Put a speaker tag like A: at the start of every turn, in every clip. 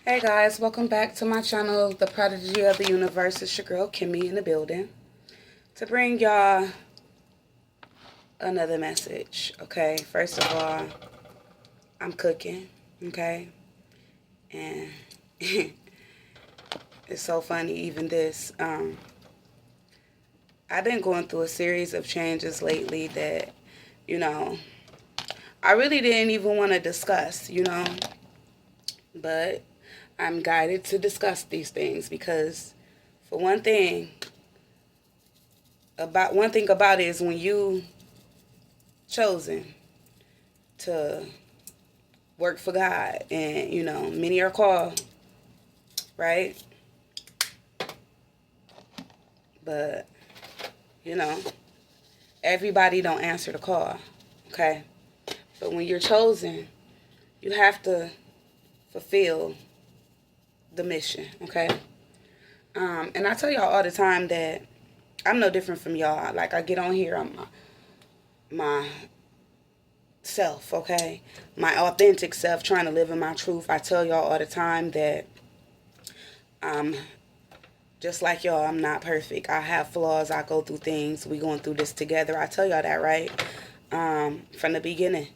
A: Hey guys, welcome back to my channel, The Prodigy of the Universe. It's your girl Kimmy in the building to bring y'all another message. Okay, first of all, I'm cooking, okay, and it's so funny, even this. I've been going through a series of changes lately that, you know, I really didn't even want to discuss, but I'm guided to discuss these things because, for one thing about it is when you chosen to work for God, and many are called, right? But everybody don't answer the call, okay? But when you're chosen, you have to fulfill the mission, okay? And I tell y'all all the time that I'm no different from y'all. Like, I get on here, I'm my self, okay? My authentic self, trying to live in my truth. I tell y'all all the time that just like y'all, I'm not perfect. I have flaws. I go through things. We going through this together. I tell y'all that, right? From the beginning.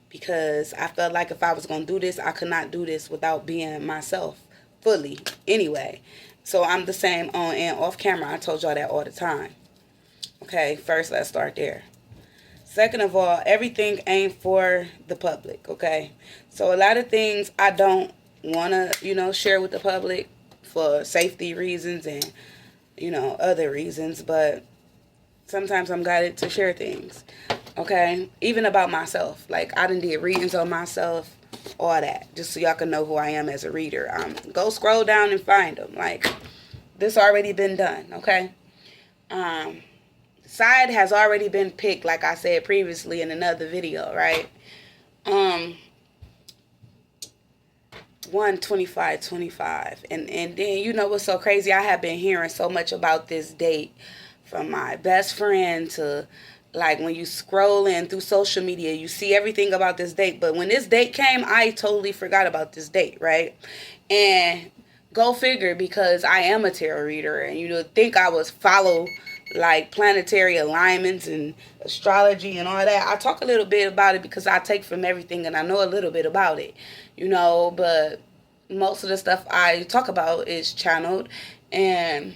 A: Because I felt like if I was going to do this, I could not do this without being myself fully anyway. So I'm the same on and off camera. I told y'all that all the time. Okay, first let's start there. Second of all, everything ain't for the public, okay? So a lot of things I don't want to, share with the public for safety reasons and, other reasons. But sometimes I'm guided to share things, okay? Even about myself. Like, I done did readings on myself, all that, just so y'all can know who I am as a reader. Go scroll down and find them. Like, this already been done, okay? Side has already been picked, like I said previously in another video, right? 1/25/25. And then what's so crazy? I have been hearing so much about this date from my best friend to, like, when you scroll in through social media, you see everything about this date. But when this date came, I totally forgot about this date, right? And go figure, because I am a tarot reader, and think I was follow like planetary alignments and astrology and all that. I talk a little bit about it because I take from everything and I know a little bit about it, but most of the stuff I talk about is channeled, and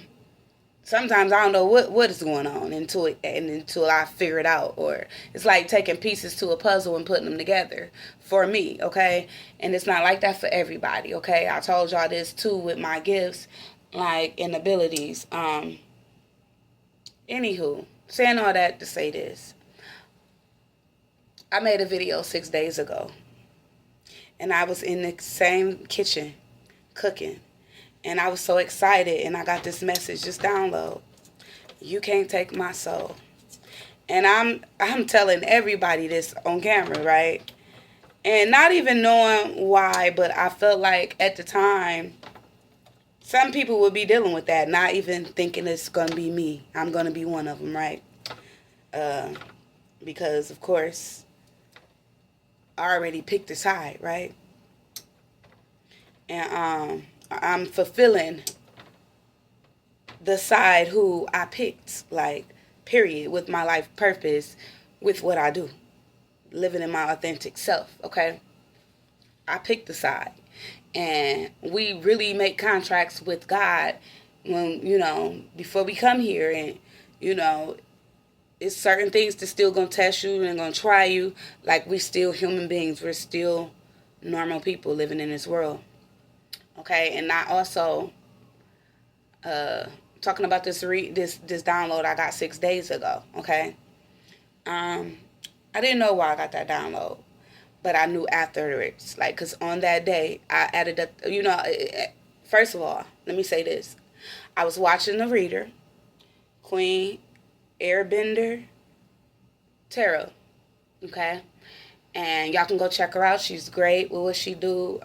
A: sometimes I don't know what is going on until I figure it out. Or it's like taking pieces to a puzzle and putting them together for me, okay? And it's not like that for everybody, okay? I told y'all this too with my gifts, like, and abilities. Anywho, saying all that to say this, I made a video 6 days ago, and I was in the same kitchen cooking, and I was so excited, and I got this message, just download. You can't take my soul. And I'm telling everybody this on camera, right? And not even knowing why, but I felt like at the time, some people would be dealing with that, not even thinking it's going to be me. I'm going to be one of them, right? Because, of course, I already picked a side, right? And I'm fulfilling the side who I picked, like, period, with my life purpose, with what I do, living in my authentic self, okay? I picked the side. And we really make contracts with God when, before we come here. And, it's certain things that's still going to test you and going to try you. Like, we still human beings. We're still normal people living in this world. Okay? And I also, talking about this download I got 6 days ago. Okay? I didn't know why I got that download. But I knew afterwards, like, because on that day, I added up, first of all, let me say this. I was watching the reader, Queen Airbender Tarot, okay? And y'all can go check her out. She's great with what she do.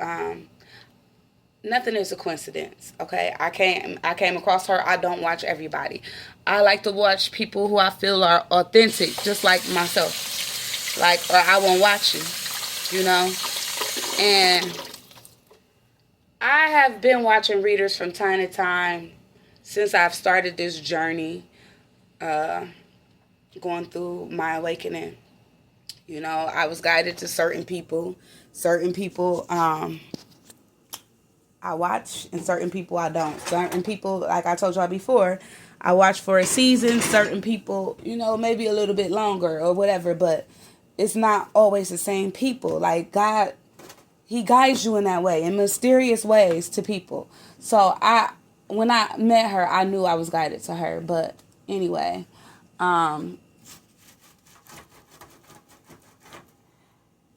A: Nothing is a coincidence, okay? I came across her. I don't watch everybody. I like to watch people who I feel are authentic, just like myself. Like, or I won't watch you. And I have been watching readers from time to time since I've started this journey, uh, going through my awakening. You know, I was guided to certain people. Certain people I watch, and certain people I don't. Certain people, like I told y'all before, I watch for a season. Certain people, you know, maybe a little bit longer or whatever, but it's not always the same people. Like God, He guides you in that way, in mysterious ways to people. So when I met her, I knew I was guided to her. But anyway, um,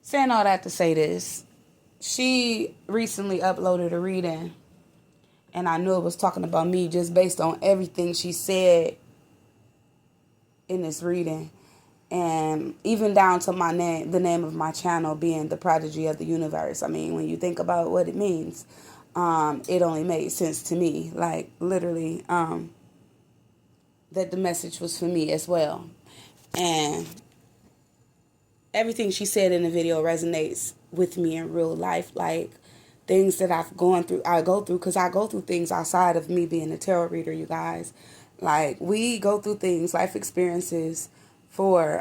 A: saying all that to say this, she recently uploaded a reading, and I knew it was talking about me just based on everything she said in this reading, and even down to my name, the name of my channel being the Prodigy of the Universe. I mean, when you think about what it means, it only made sense to me, like literally, that the message was for me as well. And everything she said in the video resonates with me in real life. Like things that I go through, because I go through things outside of me being a tarot reader, you guys. Like we go through things, life experiences for,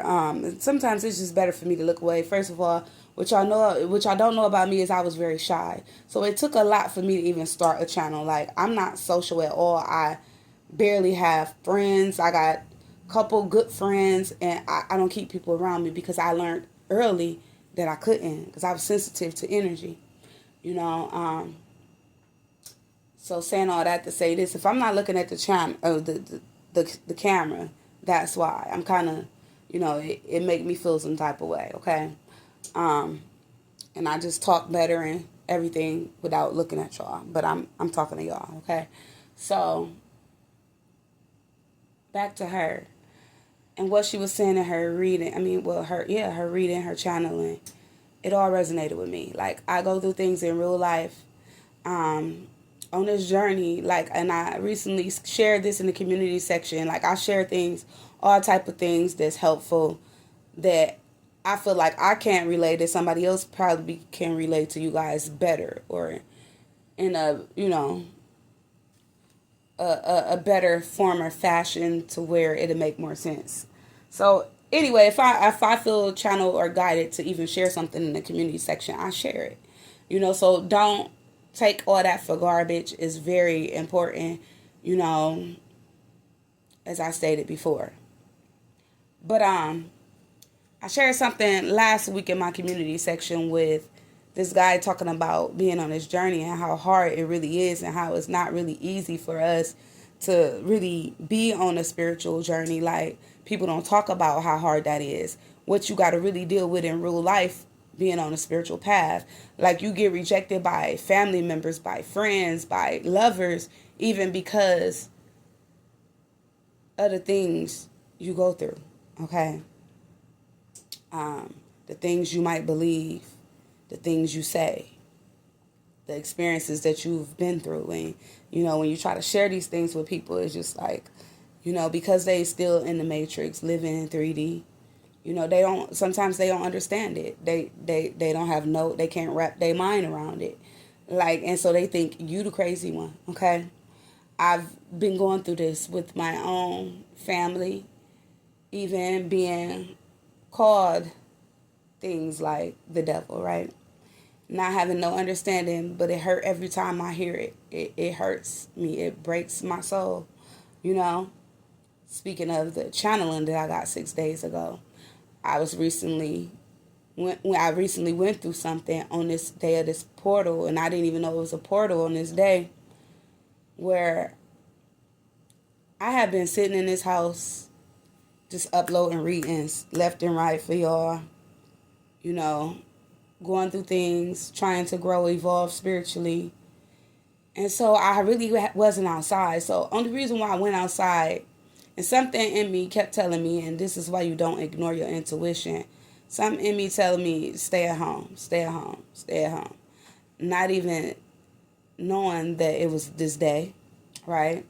A: sometimes it's just better for me to look away. First of all, which I don't know about me, is I was very shy. So it took a lot for me to even start a channel. Like I'm not social at all. I barely have friends. I got couple good friends, and I don't keep people around me because I learned early that I couldn't, because I was sensitive to energy, you know. So saying all that to say this, if I'm not looking at the channel, the camera, that's why I'm kind of, you know, it make me feel some type of way, okay. And I just talk better and everything without looking at y'all, but I'm talking to y'all, okay. So back to her and what she was saying in her reading. I mean, well, her reading, her channeling, it all resonated with me. Like I go through things in real life, um, on this journey. Like, and I recently shared this in the community section. Like I share things, all type of things that's helpful, that I feel like I can't relate, that somebody else probably can relate to you guys better, or in a, you know, a better form or fashion to where it'll make more sense. So anyway, if I feel channeled or guided to even share something in the community section, I share it. You know, so don't take all that for garbage. It's very important, you know, as I stated before. But I shared something last week in my community section with this guy talking about being on this journey and how hard it really is, and how it's not really easy for us to really be on a spiritual journey. Like people don't talk about how hard that is. What you got to really deal with in real life being on a spiritual path. Like you get rejected by family members, by friends, by lovers, even because of the things you go through. Okay. The things you might believe, the things you say, the experiences that you've been through. And, you know, when you try to share these things with people, it's just like, you know, because they still in the matrix, living in 3D, you know, sometimes they don't understand it. They don't have they can't wrap their mind around it. Like, and so they think you the crazy one, okay? I've been going through this with my own family, even being called things like the devil, right? Not having no understanding, but it hurt every time I hear it. It hurts me. It breaks my soul, you know? Speaking of the channeling that I got 6 days ago, I was recently, when I recently went through something on this day of this portal, and I didn't even know it was a portal on this day, where I had been sitting in this house just uploading readings left and right for y'all, you know, going through things, trying to grow, evolve spiritually. And so I really wasn't outside. So only reason why I went outside, and something in me kept telling me, and this is why you don't ignore your intuition, something in me telling me, stay at home, stay at home, stay at home. Not even knowing that it was this day, right?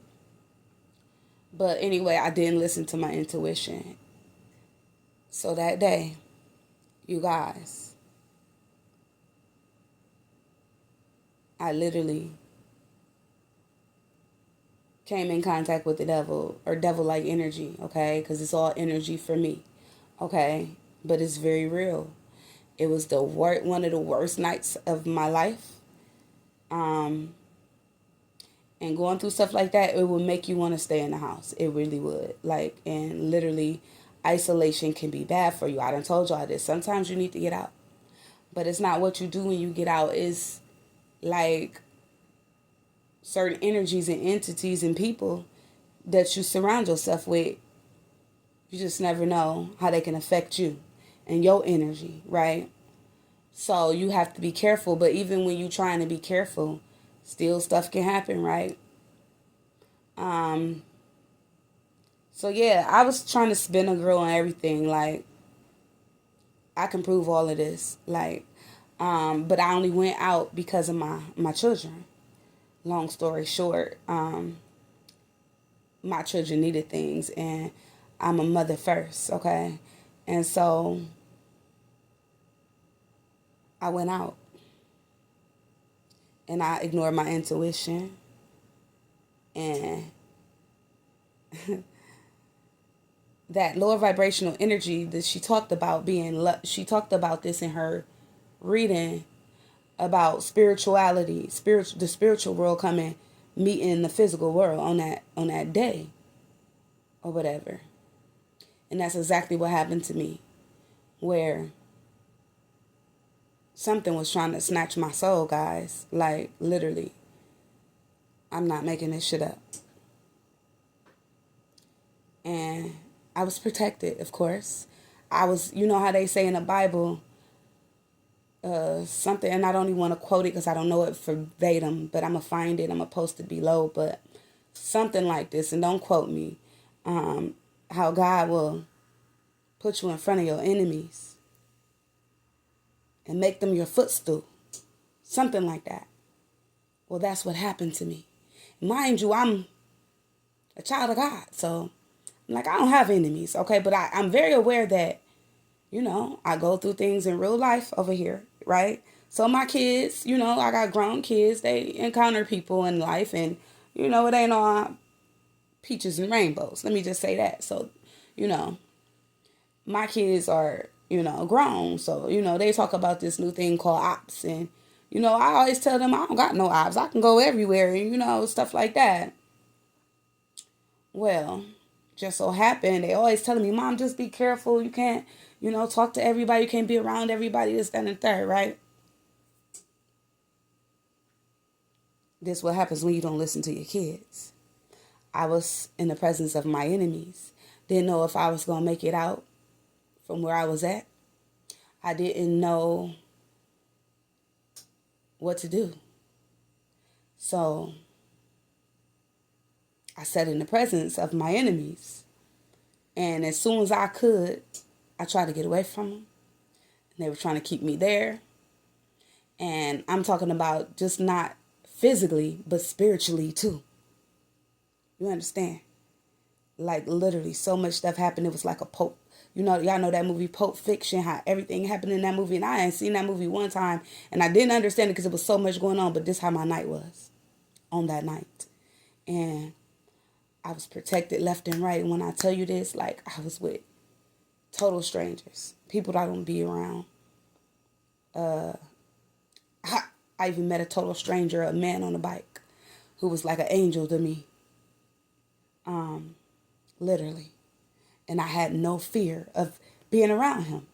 A: But anyway, I didn't listen to my intuition. So that day, you guys, I literally came in contact with the devil or devil-like energy, okay? Because it's all energy for me, okay? But it's very real. It was one of the worst nights of my life. And going through stuff like that, it would make you want to stay in the house. It really would. Like, and literally, isolation can be bad for you. I done told y'all this. Sometimes you need to get out. But it's not what you do when you get out. It's like certain energies and entities and people that you surround yourself with. You just never know how they can affect you and your energy, right? So you have to be careful. But even when you're trying to be careful, still stuff can happen, right? So yeah, I was trying to spin a girl on everything. Like, I can prove all of this. Like, but I only went out because of my children. Long story short, my children needed things, and I'm a mother first, okay? And so I went out and I ignored my intuition, and that lower vibrational energy that she talked about she talked about this in her reading about spirituality, the spiritual world coming, meeting the physical world on that day or whatever. And that's exactly what happened to me, where something was trying to snatch my soul, guys. Like, literally. I'm not making this shit up. And I was protected, of course. I was, you know how they say in the Bible, something, and I don't even want to quote it because I don't know it verbatim, but I'm going to find it. I'm going to post it below, but something like this, and don't quote me, how God will put you in front of your enemies and make them your footstool. Something like that. Well, that's what happened to me. Mind you, I'm a child of God, so I'm like, I don't have enemies, okay? But I'm very aware that, you know, I go through things in real life over here, right? So my kids, you know, I got grown kids, they encounter people in life, and, you know, it ain't all peaches and rainbows. Let me just say that. So, you know, my kids are, you know, grown. So, you know, they talk about this new thing called ops. And, you know, I always tell them I don't got no ops. I can go everywhere and, you know, stuff like that. Well, just so happened, they always telling me, Mom, just be careful. You can't, you know, talk to everybody. You can't be around everybody, this, that, and the third, right? This is what happens when you don't listen to your kids. I was in the presence of my enemies. Didn't know if I was going to make it out from where I was at. I didn't know what to do. So I sat in the presence of my enemies. And as soon as I could, I tried to get away from them. And they were trying to keep me there. And I'm talking about just not physically, but spiritually too. You understand? Like, literally, so much stuff happened. It was like a Pope. You know, y'all know that movie Pulp Fiction, how everything happened in that movie. And I hadn't seen that movie one time. And I didn't understand it because it was so much going on. But this is how my night was on that night. And I was protected left and right. And when I tell you this, like, I was with total strangers. People that I don't be around. I even met a total stranger, a man on a bike, who was like an angel to me. Literally. And I had no fear of being around him,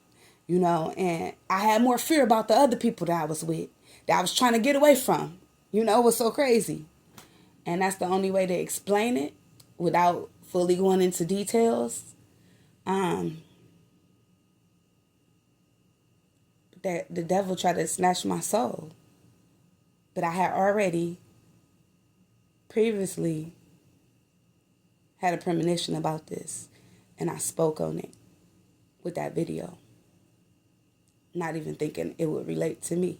A: you know, and I had more fear about the other people that I was with, that I was trying to get away from. You know, it was so crazy. And that's the only way to explain it without fully going into details. That the devil tried to snatch my soul. But I had already previously had a premonition about this, and I spoke on it with that video, not even thinking it would relate to me.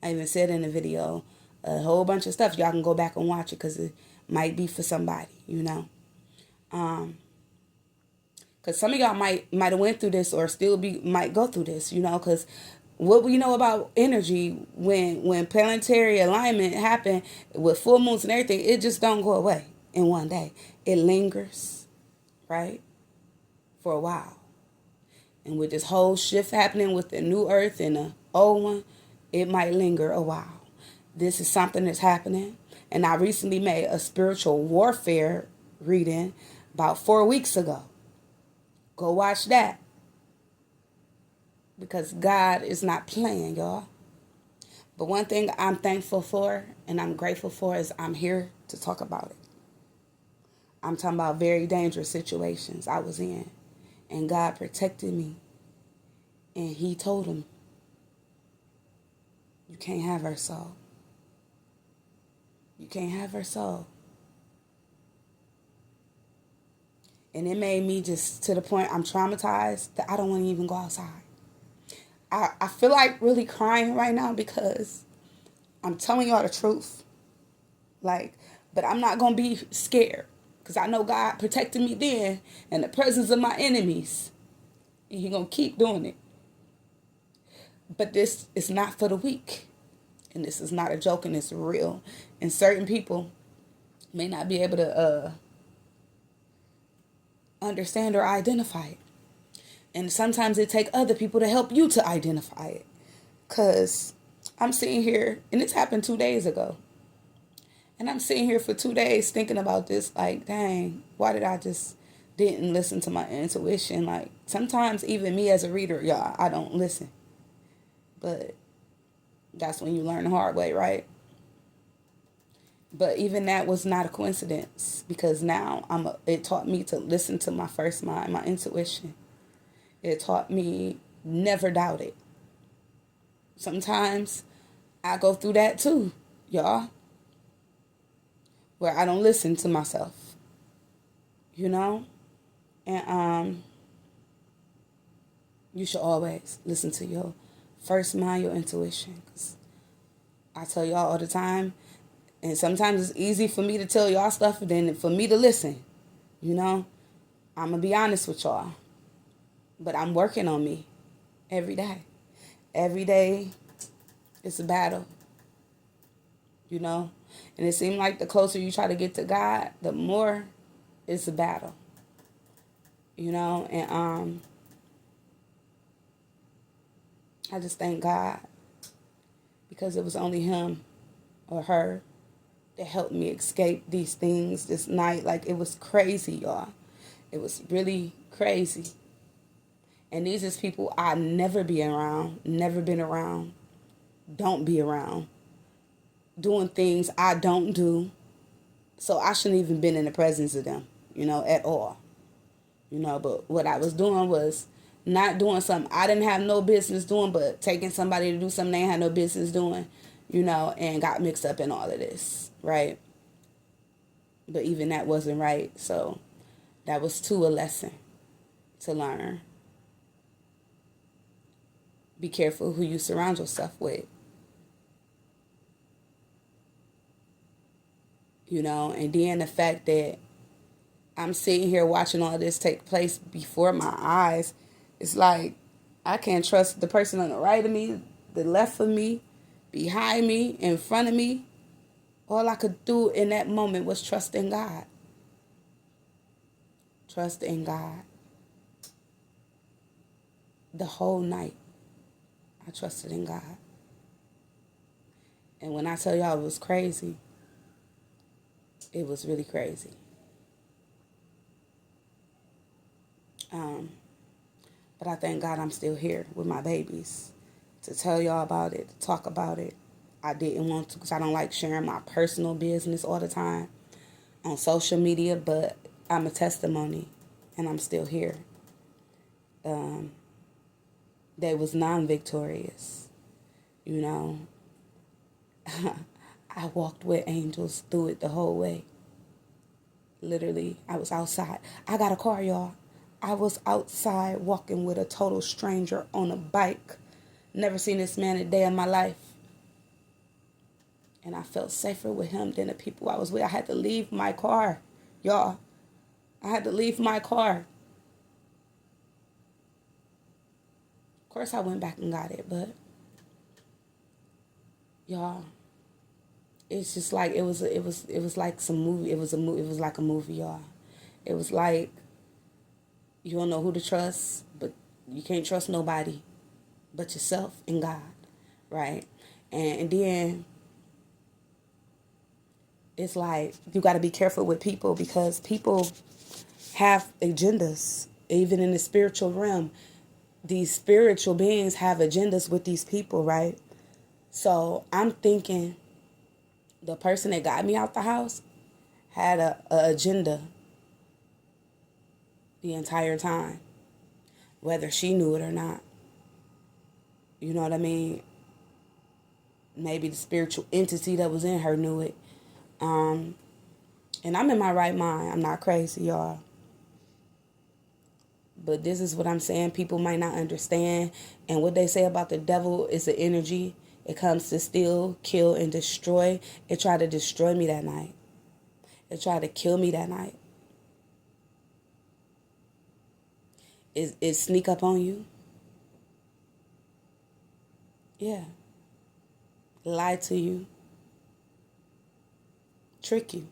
A: I even said in the video a whole bunch of stuff. Y'all can go back and watch it because it might be for somebody, you know. Because some of y'all might have went through this or still might go through this, you know, because what we know about energy, when planetary alignment happen with full moons and everything, it just don't go away in one day. It lingers, right, for a while. And with this whole shift happening with the new earth and the old one, it might linger a while. This is something that's happening. And I recently made a spiritual warfare reading about 4 weeks ago. Go watch that. Because God is not playing, y'all. But one thing I'm thankful for and I'm grateful for is I'm here to talk about it. I'm talking about very dangerous situations I was in. And God protected me. And he told him, you can't have her soul. You can't have her soul. And it made me just to the point I'm traumatized that I don't want to even go outside. I feel like really crying right now because I'm telling y'all the truth. Like, but I'm not going to be scared because I know God protected me then in the presence of my enemies. And he's going to keep doing it. But this is not for the weak. And this is not a joke and it's real. And certain people may not be able to understand or identify it. And sometimes it takes other people to help you to identify it. Because I'm sitting here, and it's happened 2 days ago. And I'm sitting here for 2 days thinking about this, like, dang, why did I just didn't listen to my intuition? Like, sometimes even me as a reader, y'all, I don't listen. But that's when you learn the hard way, right? But even that was not a coincidence because now it taught me to listen to my first mind, my intuition. It taught me never doubt it. Sometimes I go through that too, y'all, where I don't listen to myself, you know? And you should always listen to your first mind, your intuition. 'Cause I tell y'all all the time, and sometimes it's easy for me to tell y'all stuff than for me to listen, you know? I'm going to be honest with y'all. But I'm working on me every day. Every day it's a battle, you know? And it seems like the closer you try to get to God, the more it's a battle, you know? And I just thank God because it was only him or her that helped me escape these things this night. Like, it was crazy, y'all. It was really crazy. And these is people I never be around, never been around, don't be around, doing things I don't do. So I shouldn't even been in the presence of them, you know, at all. You know, but what I was doing was not doing something I didn't have no business doing, but taking somebody to do something they had no business doing, you know, and got mixed up in all of this, right? But even that wasn't right. So that was too a lesson to learn. Be careful who you surround yourself with. You know, and then the fact that I'm sitting here watching all this take place before my eyes, it's like I can't trust the person on the right of me, the left of me, behind me, in front of me. All I could do in that moment was trust in God. Trust in God. The whole night, I trusted in God. And when I tell y'all it was crazy, it was really crazy. But I thank God I'm still here with my babies to tell y'all about it, to talk about it. I didn't want to because I don't like sharing my personal business all the time on social media, but I'm a testimony and I'm still here. They was non-victorious, you know. I walked with angels through it the whole way. Literally, I was outside. I got a car, y'all. I was outside walking with a total stranger on a bike. Never seen this man a day in my life. And I felt safer with him than the people I was with. I had to leave my car, y'all. I had to leave my car. Of course, I went back and got it, but Y'all, it's just like it was like some movie. It was like a movie, y'all. It was like you don't know who to trust, but you can't trust nobody but yourself and God, right? And then it's like you got to be careful with people because people have agendas, even in the spiritual realm. These spiritual beings have agendas with these people, right? So I'm thinking the person that got me out the house had a agenda the entire time, whether she knew it or not. You know what I mean? Maybe the spiritual entity that was in her knew it. And I'm in my right mind. I'm not crazy, y'all. But this is what I'm saying. People might not understand. And what they say about the devil is the energy. It comes to steal, kill, and destroy. It tried to destroy me that night. It tried to kill me that night. It sneak up on you. Yeah. Lie to you. Trick you.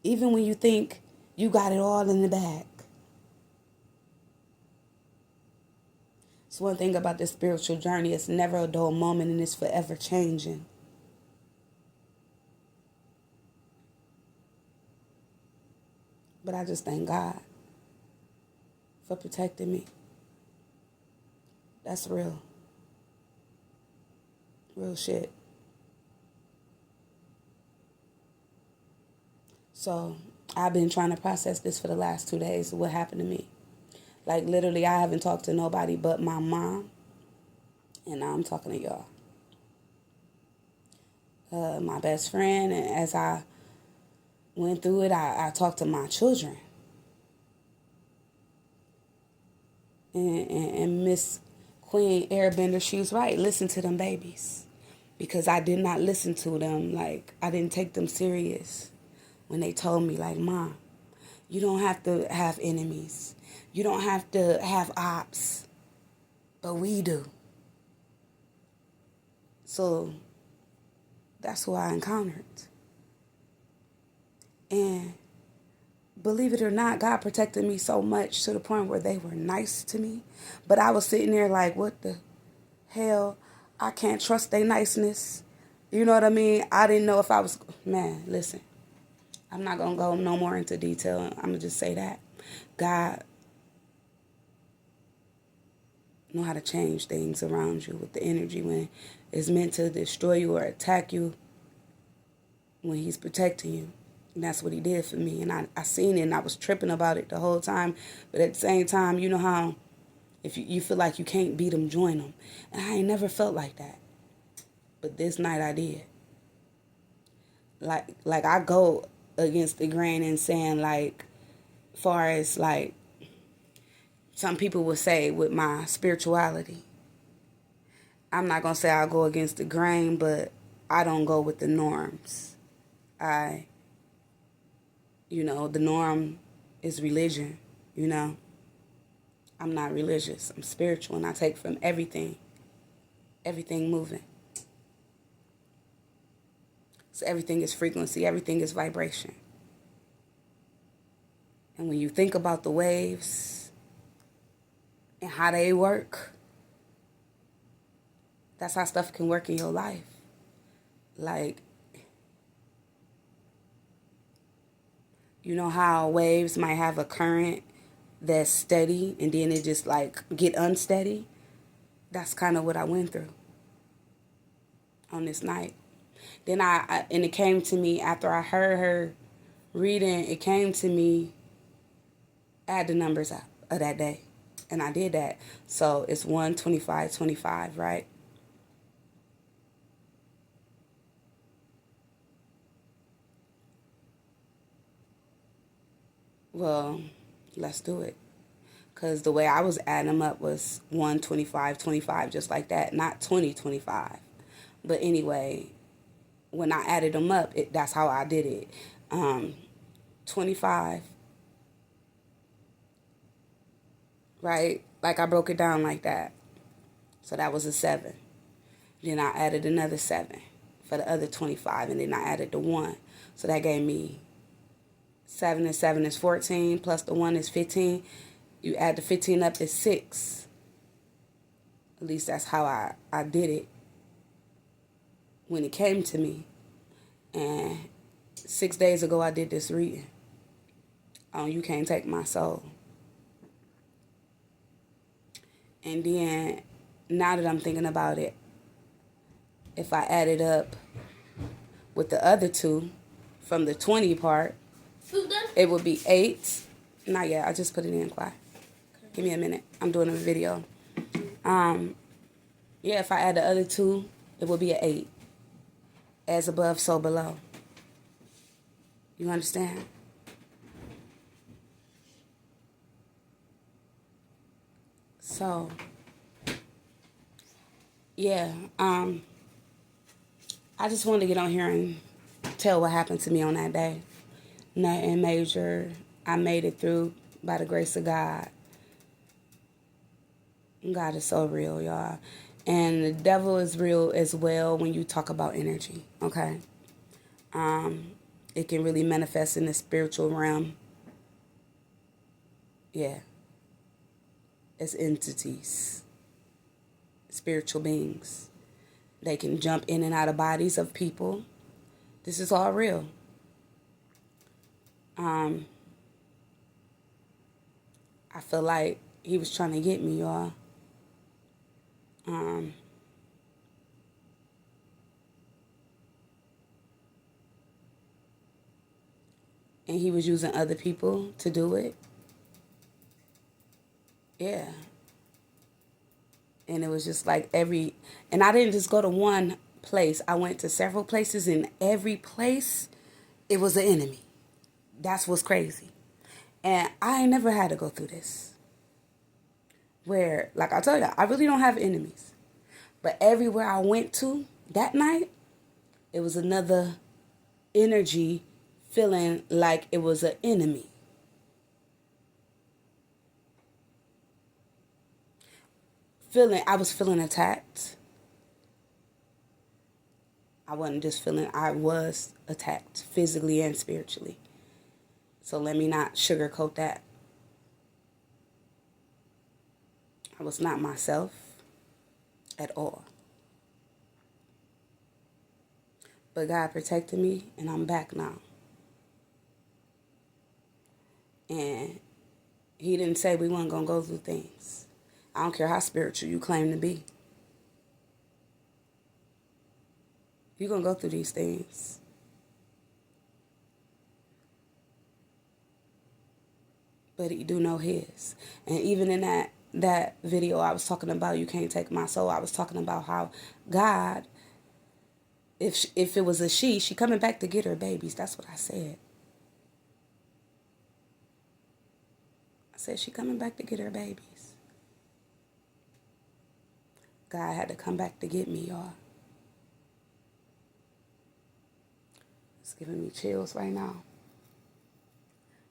A: Even when you think you got it all in the bag. It's one thing about this spiritual journey. It's never a dull moment and it's forever changing. But I just thank God for protecting me. That's real. Real shit. So I've been trying to process this for the last 2 days, what happened to me. Like literally I haven't talked to nobody but my mom. And now I'm talking to y'all. My best friend, and as I went through it, I talked to my children. And Miss Queen Airbender, she was right. Listen to them babies. Because I did not listen to them. Like, I didn't take them serious when they told me, like, Mom, you don't have to have enemies. You don't have to have ops. But we do. So that's who I encountered. And believe it or not, God protected me so much to the point where they were nice to me. But I was sitting there like, what the hell? I can't trust their niceness. You know what I mean? I didn't know if I was... Man, listen. I'm not going to go no more into detail. I'm going to just say that. God know how to change things around you with the energy when it's meant to destroy you or attack you, when he's protecting you. And that's what he did for me. And I seen it and I was tripping about it the whole time. But at the same time, you know how if you feel like you can't beat them, join them. And I ain't never felt like that. But this night I did. Like I go against the grain and saying, like, far as like some people would say with my spirituality. I'm not going to say I'll go against the grain, but I don't go with the norms. The norm is religion, you know. I'm not religious. I'm spiritual, and I take from everything moving. So everything is frequency, everything is vibration. And when you think about the waves and how they work, that's how stuff can work in your life. Like, you know how waves might have a current that's steady and then it just like get unsteady? That's kind of what I went through on this night. Then and it came to me after I heard her reading, it came to me, add the numbers up of that day. And I did that. So it's 12525, right? Well, let's do it. Because the way I was adding them up was 12525, just like that, not 2025. But anyway, when I added them up, that's how I did it. 25, right? Like I broke it down like that. So that was a 7. Then I added another 7 for the other 25, and then I added the 1. So that gave me 7 and 7 is 14, plus the 1 is 15. You add the 15 up, is 6. At least that's how I did it when it came to me. And 6 days ago, I did this reading on You Can't Take My Soul. And then, now that I'm thinking about it, if I add it up with the other 2 from the 20 part, it would be 8. Not yet, I just put it in, quiet. Give me a minute. I'm doing a video. Yeah, if I add the other 2, it would be an 8. As above, so below. You understand? So, yeah, I just wanted to get on here and tell what happened to me on that day. Nothing major. I made it through by the grace of God. God is so real, y'all. And the devil is real as well when you talk about energy, okay? It can really manifest in the spiritual realm. Yeah. As entities, spiritual beings. They can jump in and out of bodies of people. This is all real. I feel like he was trying to get me, y'all. And he was using other people to do it. Yeah. And it was just like and I didn't just go to one place. I went to several places, and every place, it was an enemy. That's what's crazy. And I ain't never had to go through this. Where, like I told you, I really don't have enemies. But everywhere I went to that night, it was another energy feeling like it was an enemy. I was feeling attacked. I wasn't just feeling, I was attacked physically and spiritually. So let me not sugarcoat that. I was not myself at all. But God protected me, and I'm back now. And he didn't say we weren't going to go through things. I don't care how spiritual you claim to be. You're going to go through these things. But he do know his. And even in that video I was talking about, You Can't Take My Soul, I was talking about how God, if it was a she coming back to get her babies. That's what I said. I said she coming back to get her babies. God had to come back to get me, y'all. It's giving me chills right now.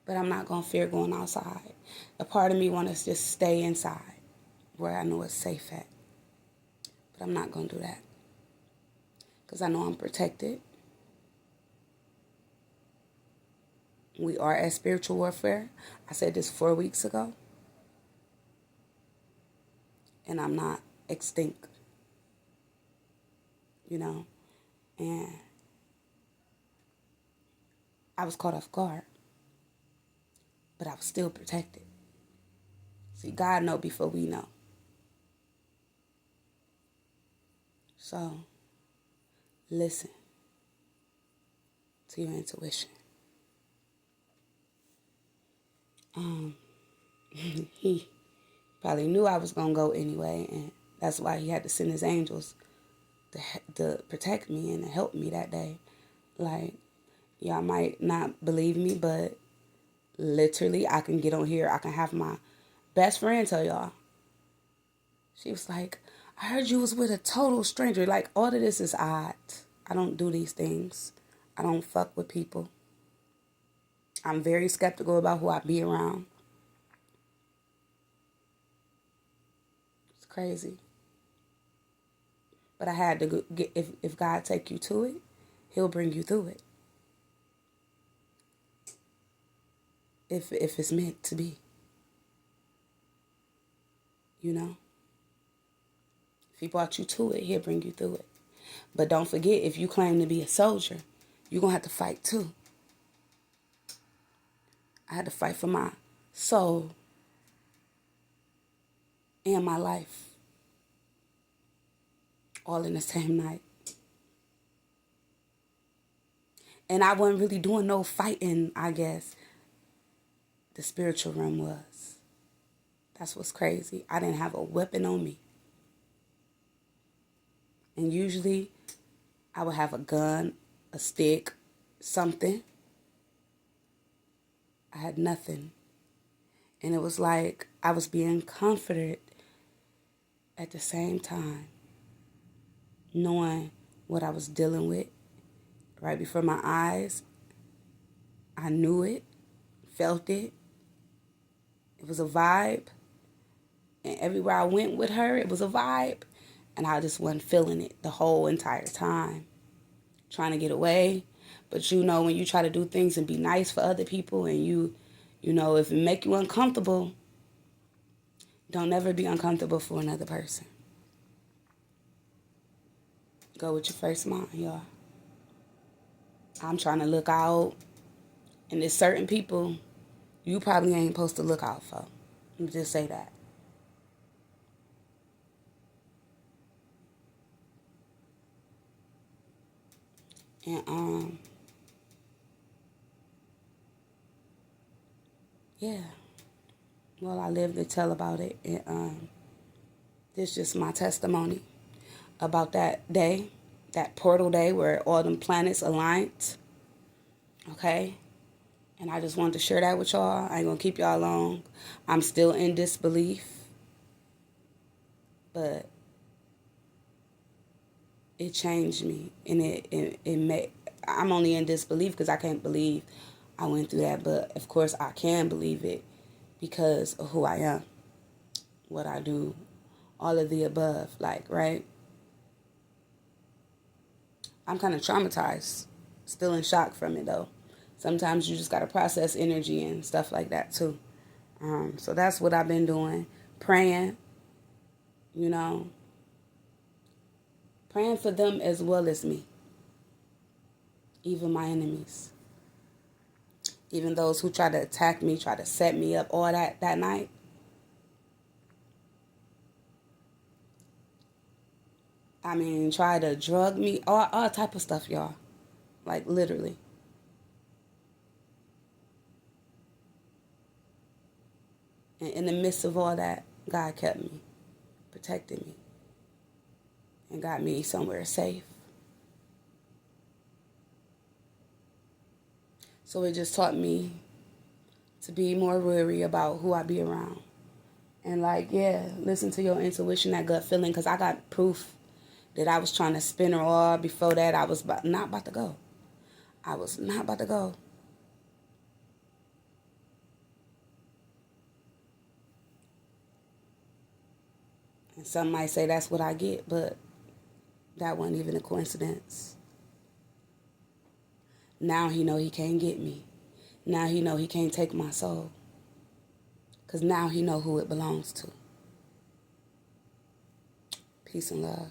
A: But I'm not going to fear going outside. A part of me wants to just stay inside where I know it's safe at. But I'm not going to do that. Because I know I'm protected. We are at spiritual warfare. I said this 4 weeks ago. And I'm not extinct. You know? And I was caught off guard. But I was still protected. See, God know before we know. So, listen to your intuition. He probably knew I was going to go anyway, and that's why he had to send his angels to protect me and to help me that day. Like, y'all might not believe me, but literally, I can get on here. I can have my best friend tell y'all. She was like, I heard you was with a total stranger. Like, all of this is odd. I don't do these things. I don't fuck with people. I'm very skeptical about who I be around. It's crazy. But I had to get, if God take you to it, he'll bring you through it. If it's meant to be. You know? If he brought you to it, he'll bring you through it. But don't forget, if you claim to be a soldier, you're going to have to fight too. I had to fight for my soul and my life all in the same night. And I wasn't really doing no fighting, I guess. The spiritual realm was. That's what's crazy. I didn't have a weapon on me. And usually I would have a gun, a stick, something. I had nothing. And it was like I was being comforted at the same time, knowing what I was dealing with right before my eyes. I knew it, felt it. It was a vibe. And everywhere I went with her, it was a vibe. And I just wasn't feeling it the whole entire time. Trying to get away. But you know, when you try to do things and be nice for other people and you know, if it make you uncomfortable, don't never be uncomfortable for another person. Go with your first mind, y'all. I'm trying to look out. And there's certain people you probably ain't supposed to look out for. Let me just say that. And yeah. Well, I live to tell about it. And this is just my testimony about that day, that portal day where all them planets aligned. Okay? And I just wanted to share that with y'all. I ain't gonna keep y'all long. I'm still in disbelief. But it changed me. And it made, I'm only in disbelief because I can't believe I went through that. But of course I can believe it because of who I am, what I do, all of the above, like, right? I'm kind of traumatized, still in shock from it though. Sometimes you just got to process energy and stuff like that too. So that's what I've been doing, praying, you know, praying for them as well as me, even my enemies, even those who try to attack me, try to set me up, all that night. I mean, try to drug me, all type of stuff, y'all, like literally. And in the midst of all that, God kept me, protected me, and got me somewhere safe. So it just taught me to be more wary about who I be around. And like, yeah, listen to your intuition, that gut feeling, because I got proof that I was trying to spin her off. Before that, I was not about to go. I was not about to go. And some might say that's what I get, but that wasn't even a coincidence. Now he know he can't get me. Now he know he can't take my soul. Because now he know who it belongs to. Peace and love.